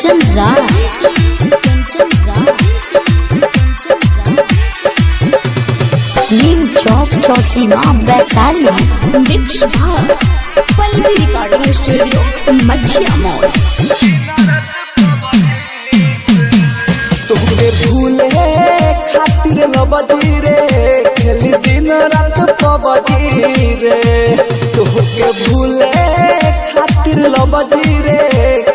कंचन राज नीम चौक चौसीमा Vaishali. Mix भाग Pallavi recording studio मठिया मोड़। तुमके भूले खातिर लबदी रे खेली दिन रात पबदी रे। तुमके भूले खातिर लबदी रे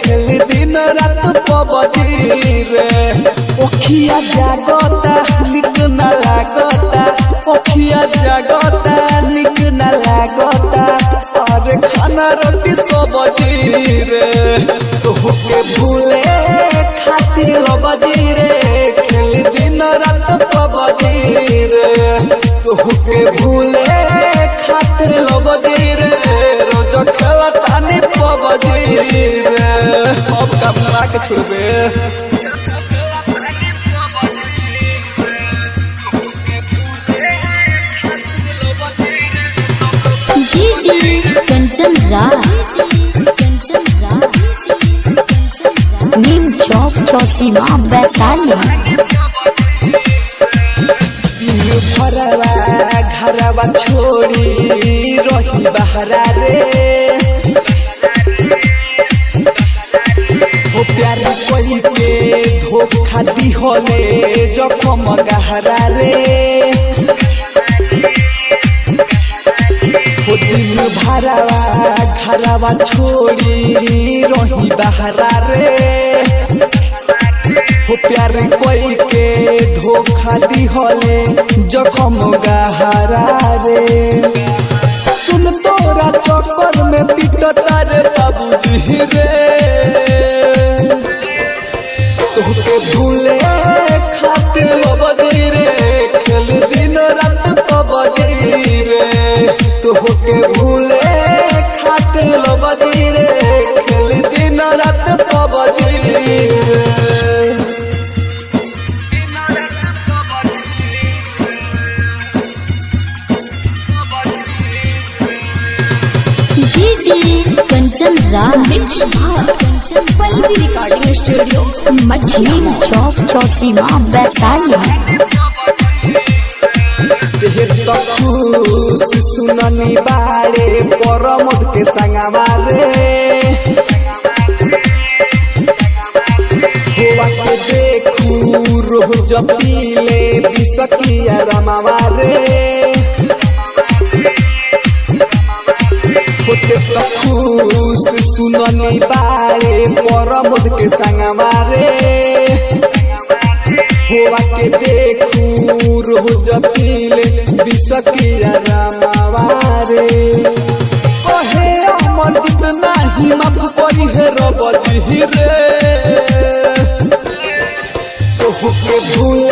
खेली दिन रात पबदी रे। ओखिया जागता निक न लागता, ओखिया जागता निक न लागता। अरे खाना रोटी सब्जी रे। तुमके भूले खातिर लबदी रे खेली दिन रात पबदी रे। तुमके भूले खातिर लबदी रे रोज खेलतानी पबदी रे। अब कमरा के छुबे कंचन राज नीम चौक चौसीमा वैशाली। भरवा घरवा छोड़ी रही बहरा रे। हो प्यार कोई के धोखा दी होले जखम गहरा रे। हो दिन भरवा घरवा छोड़ी रही बहरा रे। हो प्यार कोई के धोखा दी होले जखम गहरा रे। सुन तोरा चक्कर में पिटता रे बाबूजी रे। तुमके भूले खातिर लबदी रे खेल दिन रात पबदी रे। तुमके भूले खातिर लबदी रे खेल दिन रात पबदी रे। कंचन राज मिक्स भाग पल्लवी रिकॉर्डिंग स्टूडियो मठिया चौक चौसीमा वैशाली। खुश सुननी बारे परमोद के संगवा रे। हुआ के देखू रोज पीले बिसकिया रमावा रे। होते तो खुश सुननी बारे परमोद के संगवा रे। हुआ के देखू रोज पीले बिसकिया रमावा रे। कहे अमर जितना ही माफ करी है रब जी रे। तुमके भूल